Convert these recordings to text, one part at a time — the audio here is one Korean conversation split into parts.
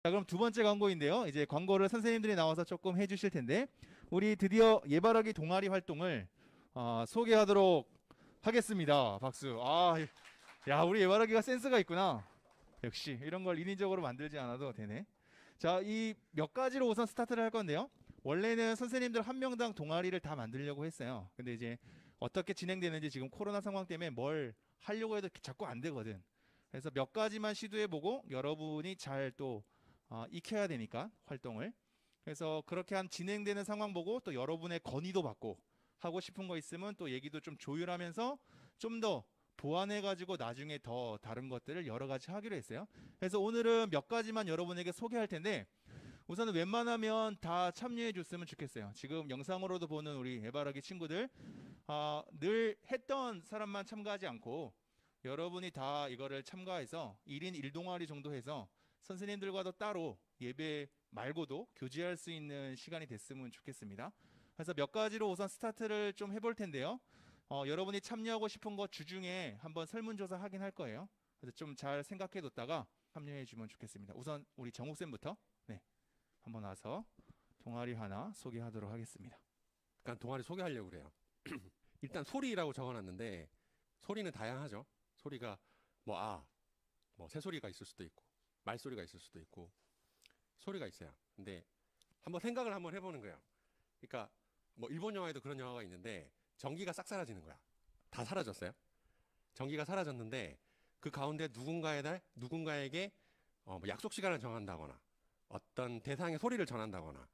자, 그럼 두 번째 광고인데요. 이제 광고를 선생님들이 나와서 조금 해주실 텐데, 우리 드디어 예바라기 동아리 활동을 소개하도록 하겠습니다. 박수. 야, 우리 예바라기가 센스가 있구나. 역시 이런 걸 인위적으로 만들지 않아도 되네. 자, 이 몇 가지로 우선 스타트를 할 건데요. 원래는 선생님들 한 명당 동아리를 다 만들려고 했어요. 근데 이제 어떻게 진행되는지 지금 코로나 상황 때문에 뭘 하려고 해도 자꾸 안 되거든. 그래서 몇 가지만 시도해보고 여러분이 잘또 익혀야 되니까 활동을. 그래서 그렇게 한 진행되는 상황 보고 또 여러분의 건의도 받고 하고 싶은 거 있으면 또 얘기도 좀 조율하면서 좀 더 보완해 가지고 나중에 더 다른 것들을 여러 가지 하기로 했어요. 그래서 오늘은 몇 가지만 여러분에게 소개할 텐데 우선은 웬만하면 다 참여해 줬으면 좋겠어요. 지금 영상으로도 보는 우리 에바라기 친구들 늘 했던 사람만 참가하지 않고 여러분이 다 이거를 참가해서 1인 1동아리 정도 해서 선생님들과도 따로 예배 말고도 교제할 수 있는 시간이 됐으면 좋겠습니다. 그래서 몇 가지로 우선 스타트를 좀 해볼 텐데요. 여러분이 참여하고 싶은 것 주중에 한번 설문조사 하긴 할 거예요. 그래서 좀 잘 생각해 뒀다가 참여해 주면 좋겠습니다. 우선 우리 정욱쌤부터 네, 한번 와서 동아리 하나 소개하도록 하겠습니다. 약간 동아리 소개하려고 그래요. 일단 소리라고 적어놨는데 소리는 다양하죠. 소리가 뭐 새소리가 있을 수도 있고 말소리가 있을 수도 있고 소리가 있어요. 근데 생각을 한번 해보는 거예요. 그러니까 뭐 일본 영화에도 그런 영화가 있는데 전기가 싹 사라지는 거야. 다 사라졌어요. 전기가 사라졌는데 그 가운데 누군가에게 뭐 약속 시간을 정한다거나 어떤 대상의 소리를 전한다거나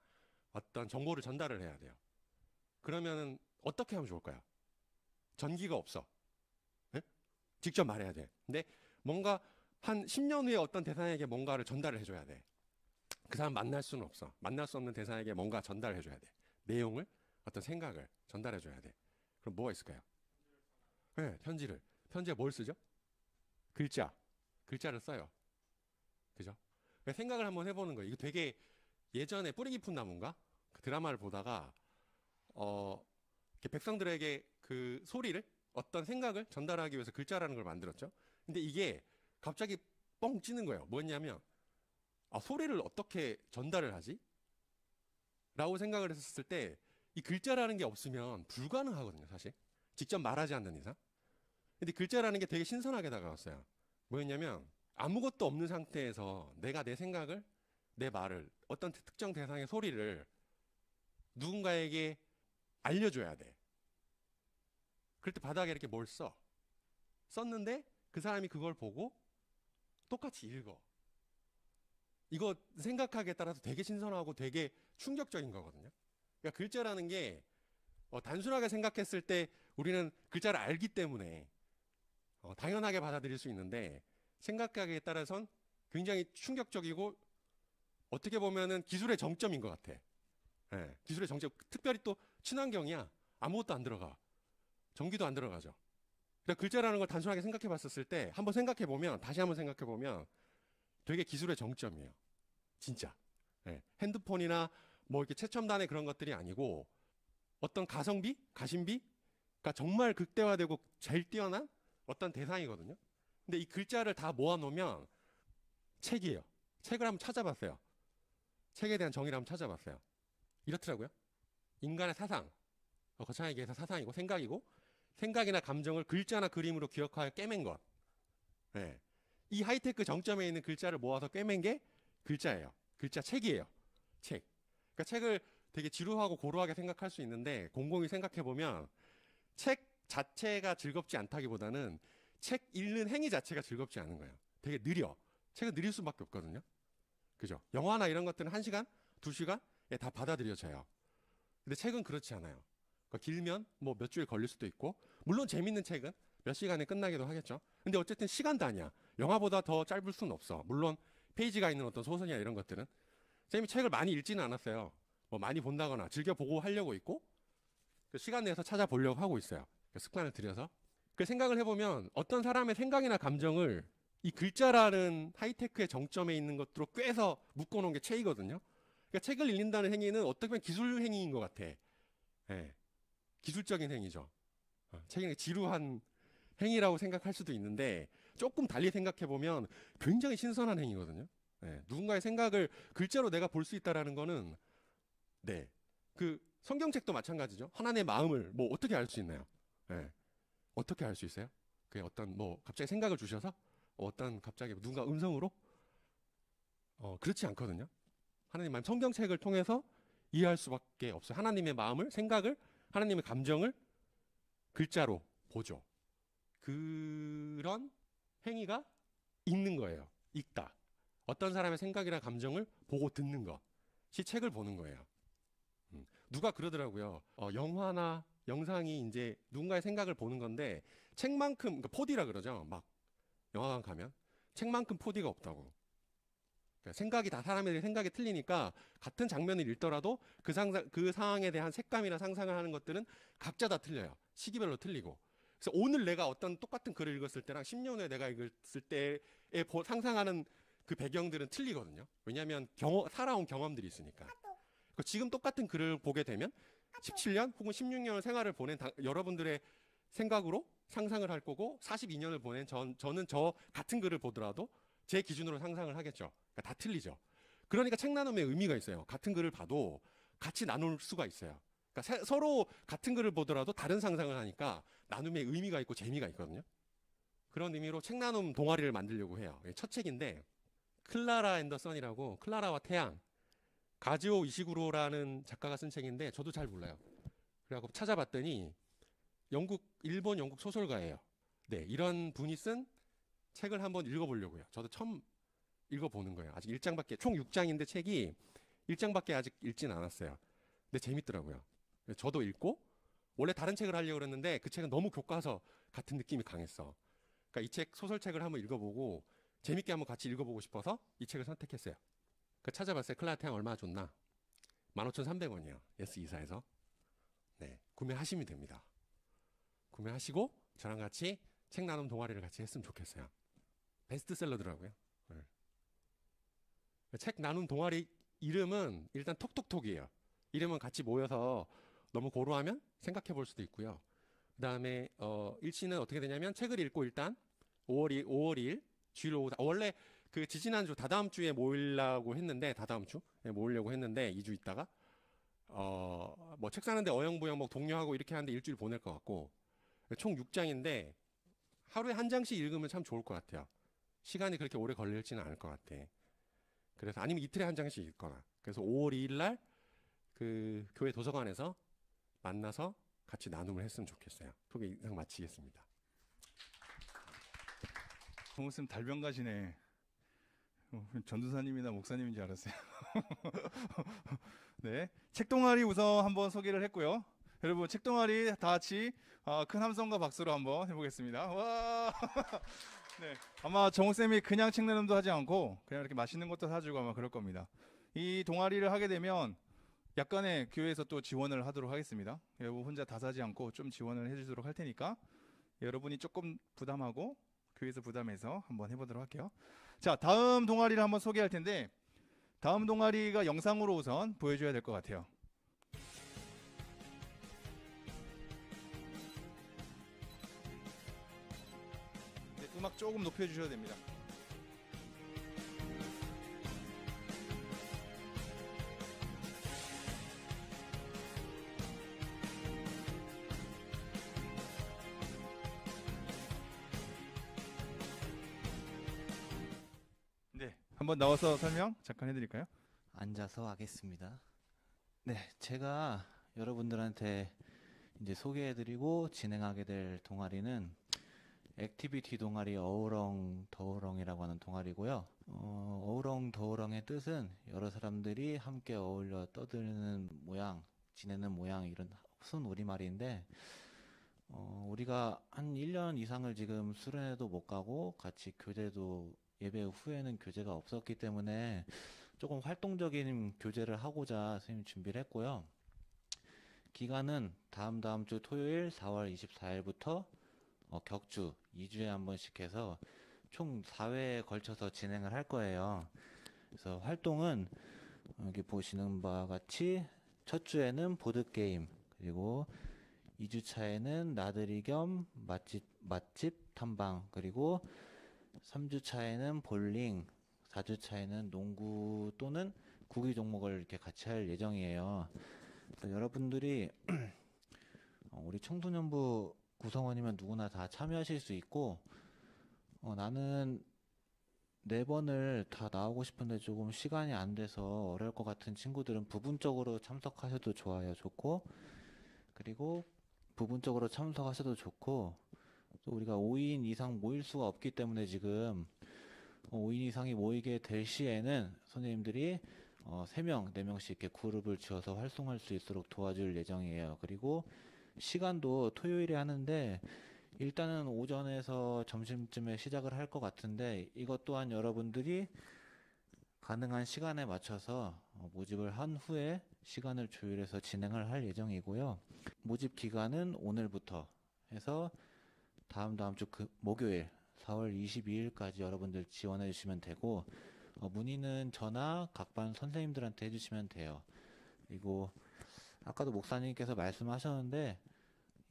어떤 정보를 전달을 해야 돼요. 그러면은 어떻게 하면 좋을까요? 전기가 없어. 예? 직접 말해야 돼. 근데 뭔가 한 10년 후에 어떤 대상에게 뭔가를 전달을 해줘야 돼. 그 사람 만날 수는 없어. 만날 수 없는 대상에게 뭔가 전달해줘야 돼. 내용을, 어떤 생각을 전달해줘야 돼. 그럼 뭐가 있을까요? 네, 편지를. 편지에 뭘 쓰죠? 글자. 글자를 써요. 그죠? 생각을 한번 해보는 거예요. 이거 되게 예전에 뿌리 깊은 나무인가? 그 드라마를 보다가, 이렇게 백성들에게 그 소리를, 어떤 생각을 전달하기 위해서 글자라는 걸 만들었죠. 근데 이게 갑자기 뻥 찌는 거예요. 뭐였냐면, 소리를 어떻게 전달을 하지? 라고 생각을 했었을 때 이 글자라는 게 없으면 불가능하거든요, 사실. 직접 말하지 않는 이상. 근데 글자라는 게 되게 신선하게 다가왔어요. 뭐였냐면 아무것도 없는 상태에서 내가 내 생각을, 내 말을, 어떤 특정 대상의 소리를 누군가에게 알려줘야 돼. 그럴 때 바닥에 이렇게 뭘 써. 썼는데 그 사람이 그걸 보고 똑같이 읽어. 이거 생각하기에 따라서 되게 신선하고 되게 충격적인 거거든요. 그러니까 글자라는 게 단순하게 생각했을 때 우리는 글자를 알기 때문에 당연하게 받아들일 수 있는데 생각하기에 따라선 굉장히 충격적이고 어떻게 보면은 기술의 정점인 것 같아. 예, 기술의 정점. 특별히 또 친환경이야. 아무것도 안 들어가. 전기도 안 들어가죠. 그러니까 글자라는 걸 단순하게 생각해 봤었을 때 한번 생각해 보면, 다시 한번 생각해 보면 되게 기술의 정점이에요. 진짜. 예, 핸드폰이나 뭐 이렇게 최첨단의 그런 것들이 아니고 어떤 가성비, 가심비가 정말 극대화되고 제일 뛰어난 어떤 대상이거든요. 근데 이 글자를 다 모아놓으면 책이에요. 책을 한번 찾아봤어요. 책에 대한 정의를 한번 찾아봤어요. 이렇더라고요. 인간의 사상, 거창하게 얘기해서 사상이고 생각이고, 생각이나 감정을 글자나 그림으로 기억하여 꿰맨 것. 네. 이 하이테크 정점에 있는 글자를 모아서 꿰맨 게 글자예요. 글자 책이에요. 책. 그러니까 책을 되게 지루하고 고루하게 생각할 수 있는데 곰곰이 생각해 보면 책 자체가 즐겁지 않다기보다는 책 읽는 행위 자체가 즐겁지 않은 거예요. 되게 느려. 책은 느릴 수밖에 없거든요. 그죠? 영화나 이런 것들은 1시간, 2시간에 다 받아들여져요. 근데 책은 그렇지 않아요. 그러니까 길면 뭐 몇 주일 걸릴 수도 있고, 물론 재밌는 책은 몇 시간에 끝나기도 하겠죠. 근데 어쨌든 시간 단위야. 영화보다 더 짧을 수는 없어. 물론 페이지가 있는 어떤 소설이나 이런 것들은. 쌤이 책을 많이 읽지는 않았어요. 뭐 많이 본다거나 즐겨보고 하려고 있고, 그 시간 내서 찾아보려고 하고 있어요. 그 습관을 들여서. 그 생각을 해보면 어떤 사람의 생각이나 감정을 이 글자라는 하이테크의 정점에 있는 것들로 꿰서 묶어놓은 게 책이거든요. 그러니까 책을 읽는다는 행위는 어떻게 보면 기술 행위인 것 같아. 예, 기술적인 행위죠. 책이 지루한 행위라고 생각할 수도 있는데 조금 달리 생각해보면 굉장히 신선한 행위거든요. 네, 누군가의 생각을 글자로 내가 볼 수 있다라는 거는 네, 그 성경책도 마찬가지죠. 하나님의 마음을 뭐 어떻게 알 수 있나요? 네, 어떻게 알 수 있어요? 그 어떤 뭐 갑자기 생각을 주셔서 어떤 갑자기 누군가 음성으로 그렇지 않거든요. 하나님 마음 성경책을 통해서 이해할 수밖에 없어요. 하나님의 마음을 생각을 하나님의 감정을 글자로 보죠. 그런 행위가 읽는 거예요. 읽다. 어떤 사람의 생각이나 감정을 보고 듣는 것이 책을 보는 거예요. 누가 그러더라고요. 영화나 영상이 이제 누군가의 생각을 보는 건데 책만큼 그러니까 4D라 그러죠. 막 영화관 가면 책만큼 4D가 없다고. 그러니까 생각이 다 사람의 생각이 틀리니까 같은 장면을 읽더라도 그 상황에 대한 색감이나 상상을 하는 것들은 각자 다 틀려요. 시기별로 틀리고. 그래서 오늘 내가 어떤 똑같은 글을 읽었을 때랑 10년 후에 내가 읽었을 때에 상상하는 그 배경들은 틀리거든요. 왜냐하면 살아온 경험들이 있으니까. 그러니까 지금 똑같은 글을 보게 되면 17년 혹은 16년을 생활을 보낸 여러분들의 생각으로 상상을 할 거고 42년을 보낸 저는 저 같은 글을 보더라도 제 기준으로 상상을 하겠죠. 그러니까 다 틀리죠. 그러니까 책 나눔의 의미가 있어요. 같은 글을 봐도 같이 나눌 수가 있어요. 그러니까 서로 같은 글을 보더라도 다른 상상을 하니까 나눔의 의미가 있고 재미가 있거든요. 그런 의미로 책 나눔 동아리를 만들려고 해요. 첫 책인데 클라라 앤더슨이라고 클라라와 태양 가즈오 이시구로라는 작가가 쓴 책인데 저도 잘 몰라요. 그래갖고 찾아봤더니 일본 영국 소설가예요. 네, 이런 분이 쓴 책을 한번 읽어보려고요. 저도 처음 읽어보는 거예요. 아직 1장밖에 총 6장인데 책이 1장밖에 아직 읽진 않았어요. 근데 재밌더라고요. 저도 읽고 원래 다른 책을 하려고 그랬는데 그 책은 너무 교과서 같은 느낌이 강했어. 그러니까 이 책 소설책을 한번 읽어보고 재밌게 한번 같이 읽어보고 싶어서 이 책을 선택했어요. 찾아봤어요. 클라라 태양 얼마나 줬나? 15,300원이에요. S24에서. 네, 구매하시면 됩니다. 구매하시고 저랑 같이 책 나눔 동아리를 같이 했으면 좋겠어요. 베스트셀러더라고요. 네. 책 나눔 동아리 이름은 일단 톡톡톡이에요. 이름은 같이 모여서 너무 고루하면 생각해 볼 수도 있고요. 그 다음에 일시는 어떻게 되냐면 책을 읽고 일단 5월 2일 주일 오후 원래 그 지지난주 다다음 주에 모이려고 했는데 다다음 주 모이려고 했는데 2주 있다가 뭐 책 사는데 어영부영 뭐 독려하고 이렇게 하는데 일주일 보낼 것 같고 총 6장인데 하루에 한 장씩 읽으면 참 좋을 것 같아요. 시간이 그렇게 오래 걸릴지는 않을 것 같아. 그래서 아니면 이틀에 한 장씩 읽거나. 그래서 5월 2일 날 그 교회 도서관에서 만나서 같이 나눔을 했으면 좋겠어요. 소개 이상 마치겠습니다. 동우쌤 달변가시네. 전도사님이나 목사님인 줄 알았어요. 네, 책동아리 우선 한번 소개를 했고요. 여러분 책동아리 다 같이 큰 함성과 박수로 한번 해보겠습니다. 와. 네, 아마 정우쌤이 그냥 책 나눔도 하지 않고 그냥 이렇게 맛있는 것도 사주고 아마 그럴 겁니다. 이 동아리를 하게 되면 약간의 교회에서 또 지원을 하도록 하겠습니다. 여러분 혼자 다 사지 않고 좀 지원을 해주도록 할 테니까 여러분이 조금 부담하고 교회에서 부담해서 한번 해보도록 할게요. 자, 다음 동아리를 한번 소개할 텐데 다음 동아리가 영상으로 우선 보여줘야 될 것 같아요. 네, 음악 조금 높여주셔도 됩니다. 네, 한번 나와서 설명 잠깐 해드릴까요? 앉아서 하겠습니다. 네, 제가 여러분들한테 이제 소개해드리고 진행하게 될 동아리는 액티비티 동아리 어우렁 더우렁이라고 하는 동아리고요. 어우렁 더우렁의 뜻은 여러 사람들이 함께 어울려 떠드는 모양, 지내는 모양 이런 순 우리말인데 우리가 한 1년 이상을 지금 수련회도 못 가고 같이 교제도 예배 후에는 교제가 없었기 때문에 조금 활동적인 교제를 하고자 선생님 준비를 했고요. 기간은 다음 주 토요일 4월 24일부터 격주 2주에 한 번씩 해서 총 4회에 걸쳐서 진행을 할 거예요. 그래서 활동은 여기 보시는 바와 같이 첫 주에는 보드게임, 그리고 2주 차에는 나들이 겸 맛집 탐방, 그리고 3주 차에는 볼링, 4주차에는 농구 또는 구기 종목을 이렇게 같이 할 예정이에요. 그래서 여러분들이 우리 청소년부 구성원이면 누구나 다 참여하실 수 있고, 나는 4번을 다 나오고 싶은데 조금 시간이 안 돼서 어려울 것 같은 친구들은 부분적으로 참석하셔도 좋아요. 좋고, 그리고 부분적으로 참석하셔도 좋고, 또 우리가 5인 이상 모일 수가 없기 때문에 지금 5인 이상이 모이게 될 시에는 선생님들이 3명, 4명씩 이렇게 그룹을 지어서 활동할 수 있도록 도와줄 예정이에요. 그리고 시간도 토요일에 하는데 일단은 오전에서 점심쯤에 시작을 할 것 같은데, 이것 또한 여러분들이 가능한 시간에 맞춰서 모집을 한 후에 시간을 조율해서 진행을 할 예정이고요. 모집 기간은 오늘부터 해서 다음 주 목요일 4월 22일까지 여러분들 지원해 주시면 되고, 문의는 저나 각 반 선생님들한테 해주시면 돼요. 그리고 아까도 목사님께서 말씀하셨는데,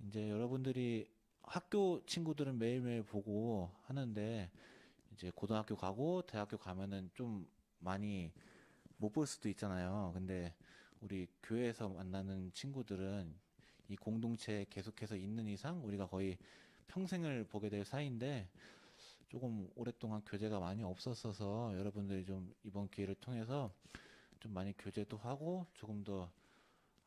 이제 여러분들이 학교 친구들은 매일매일 보고 하는데, 이제 고등학교 가고 대학교 가면은 좀 많이 못 볼 수도 있잖아요. 근데 우리 교회에서 만나는 친구들은 이 공동체에 계속해서 있는 이상 우리가 거의 평생을 보게 될 사이인데, 조금 오랫동안 교제가 많이 없었어서 여러분들이 좀 이번 기회를 통해서 좀 많이 교제도 하고 조금 더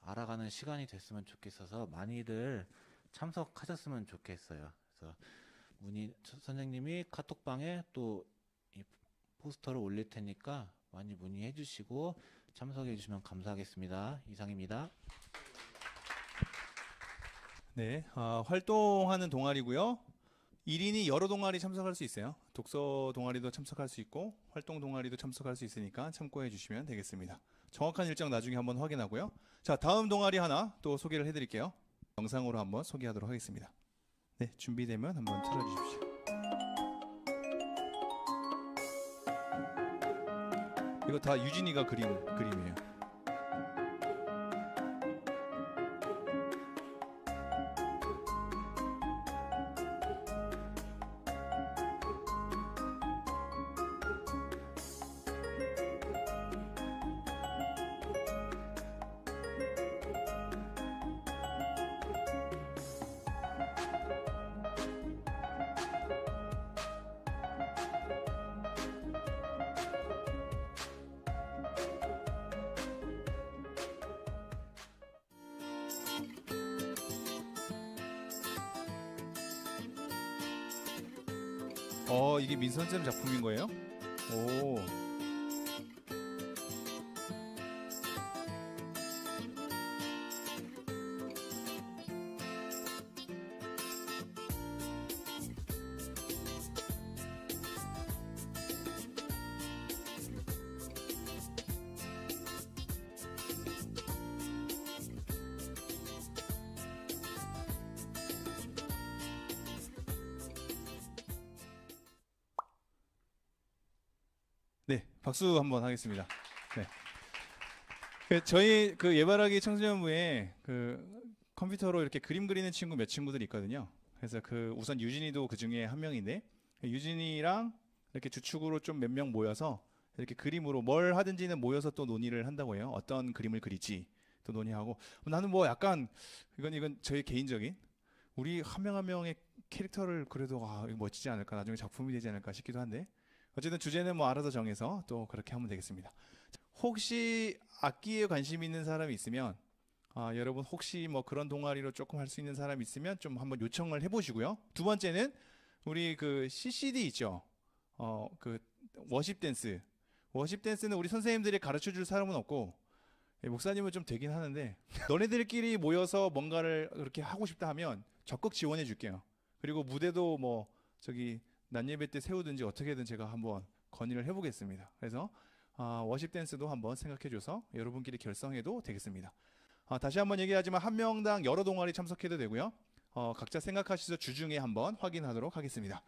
알아가는 시간이 됐으면 좋겠어서 많이들 참석하셨으면 좋겠어요. 그래서 선생님이 카톡방에 또 이 포스터를 올릴 테니까 많이 문의해 주시고 참석해 주시면 감사하겠습니다. 이상입니다. 네, 활동하는 동아리고요. 1인이 여러 동아리 참석할 수 있어요. 독서 동아리도 참석할 수 있고 활동 동아리도 참석할 수 있으니까 참고해 주시면 되겠습니다. 정확한 일정 나중에 한번 확인하고요. 자, 다음 동아리 하나 또 소개를 해드릴게요. 영상으로 한번 소개하도록 하겠습니다. 네, 준비되면 한번 틀어주십시오. 이거 다 유진이가 그린 그림이에요. 이게 민선쌤 작품인 거예요? 오. 네, 박수 한번 하겠습니다. 네. 저희 예바라기 청소년부에 컴퓨터로 이렇게 그림 그리는 친구 몇 친구들이 있거든요. 그래서 우선 유진이도 그 중에 한 명인데, 유진이랑 이렇게 주축으로 좀 몇 명 모여서 이렇게 그림으로 뭘 하든지는 모여서 또 논의를 한다고 해요. 어떤 그림을 그릴지 또 논의하고, 나는 뭐 약간 이건 저희 개인적인 우리 한 명 한 명의 캐릭터를 그래도 이거 멋지지 않을까, 나중에 작품이 되지 않을까 싶기도 한데, 어쨌든 주제는 뭐 알아서 정해서 또 그렇게 하면 되겠습니다. 혹시 악기에 관심 있는 사람이 있으면, 여러분 혹시 뭐 그런 동아리로 조금 할 수 있는 사람이 있으면 좀 한번 요청을 해보시고요. 두 번째는 우리 CCD 있죠. 워십 댄스. 워십 댄스는 우리 선생님들이 가르쳐 줄 사람은 없고, 목사님은 좀 되긴 하는데, 너네들끼리 모여서 뭔가를 그렇게 하고 싶다 하면 적극 지원해 줄게요. 그리고 무대도 뭐 낮 예배 때 세우든지 어떻게든 제가 한번 건의를 해보겠습니다. 그래서 워십 댄스도 한번 생각해줘서 여러분끼리 결성해도 되겠습니다. 다시 한번 얘기하지만 한 명당 여러 동아리 참석해도 되고요. 각자 생각하셔서 주중에 한번 확인하도록 하겠습니다.